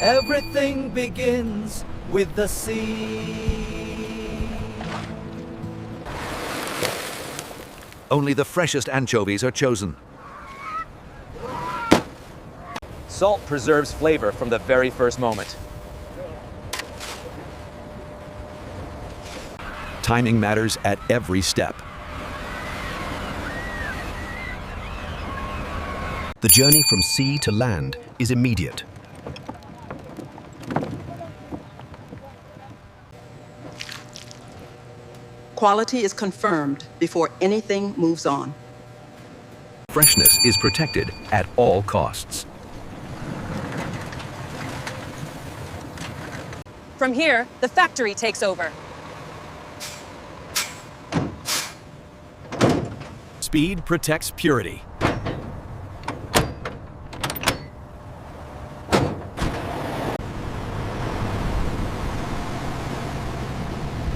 Everything begins with the sea. Only the freshest anchovies are chosen. Salt preserves flavor from the very first moment. Timing matters at every step. The journey from sea to land is immediate. Quality is confirmed before anything moves on. Freshness is protected at all costs. From here, the factory takes over. Speed protects purity.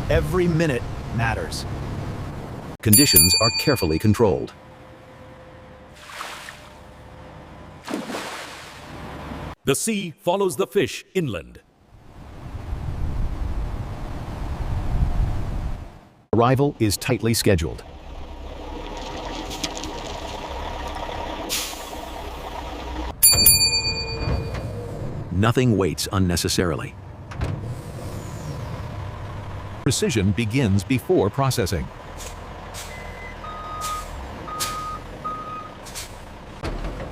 Every minute matters. Conditions are carefully controlled. The sea follows the fish inland. Arrival is tightly scheduled. Nothing waits unnecessarily. Precision begins before processing.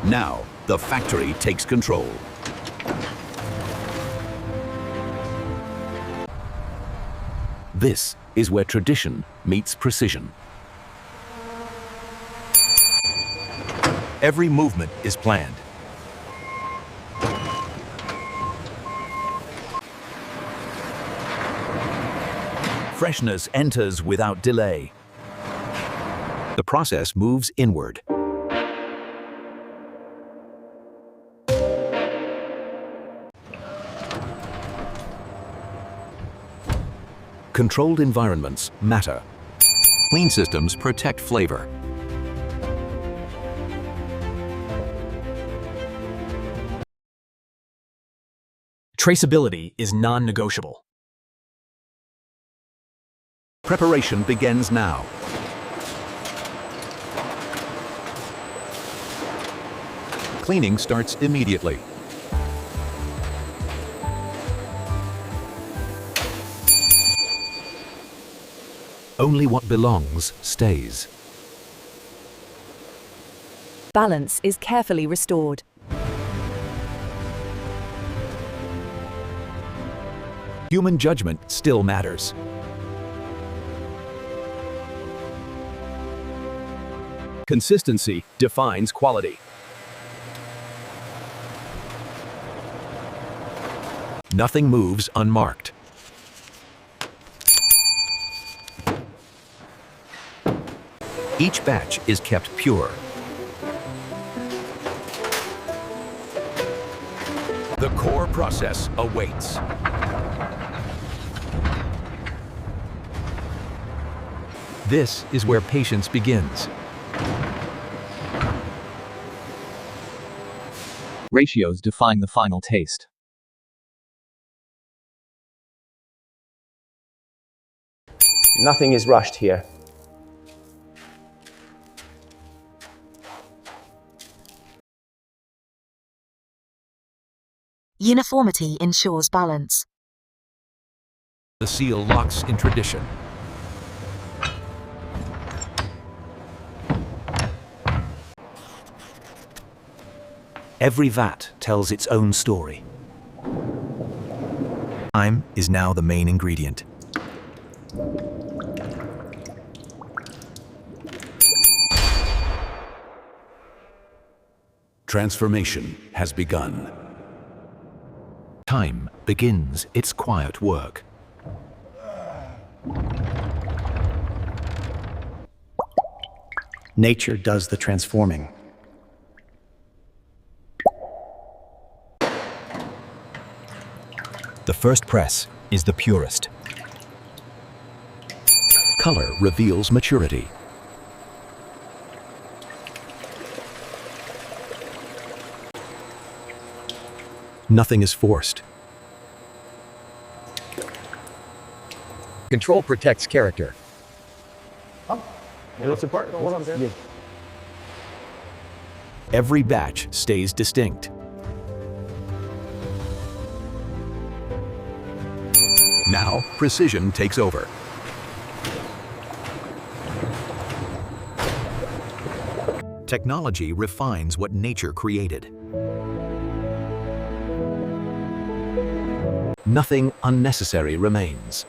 Now, the factory takes control. This is where tradition meets precision. Every movement is planned. Freshness enters without delay. The process moves inward. Controlled environments matter. Clean systems protect flavor. Traceability is non-negotiable. Preparation begins now. Cleaning starts immediately. Only what belongs stays. Balance is carefully restored. Human judgment still matters. Consistency defines quality. Nothing moves unmarked. Each batch is kept pure. The core process awaits. This is where patience begins. Ratios define the final taste. Nothing is rushed here. Uniformity ensures balance. The seal locks in tradition. Every vat tells its own story. Time is now the main ingredient. Transformation has begun. Time begins its quiet work. Nature does the transforming. The first press is the purest. Color reveals maturity. Nothing is forced. Control protects character. Every batch stays distinct. Now, precision takes over. Technology refines what nature created. Nothing unnecessary remains.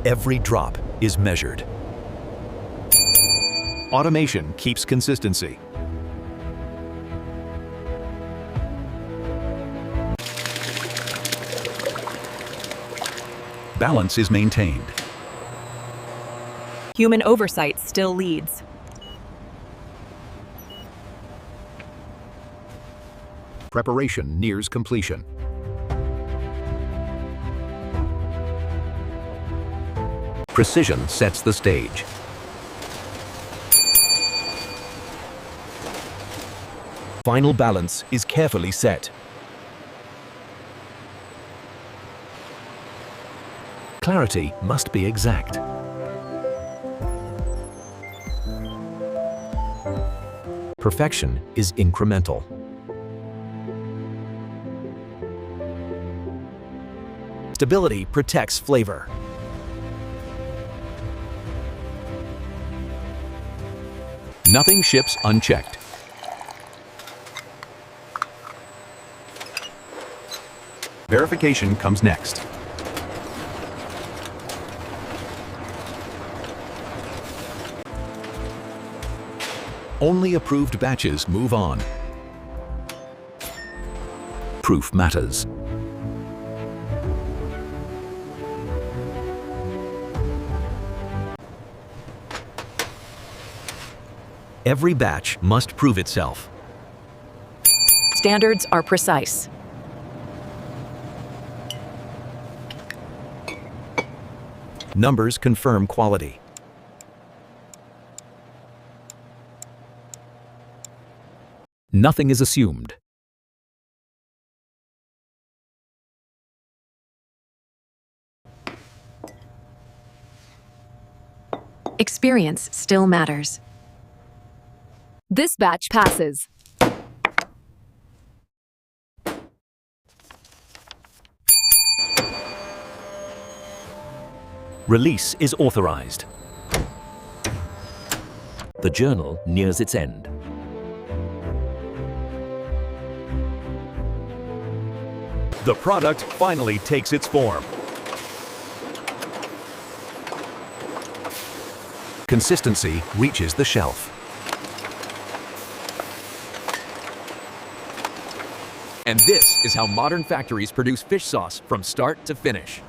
Every drop is measured. Automation keeps consistency. Balance is maintained. Human oversight still leads. Preparation nears completion. Precision sets the stage. Final balance is carefully set. Clarity must be exact. Perfection is incremental. Stability protects flavor. Nothing ships unchecked. Verification comes next. Only approved batches move on. Proof matters. Every batch must prove itself. Standards are precise. Numbers confirm quality. Nothing is assumed. Experience still matters. This batch passes. Release is authorized. The journal nears its end. The product finally takes its form. Consistency reaches the shelf. And this is how modern factories produce fish sauce from start to finish.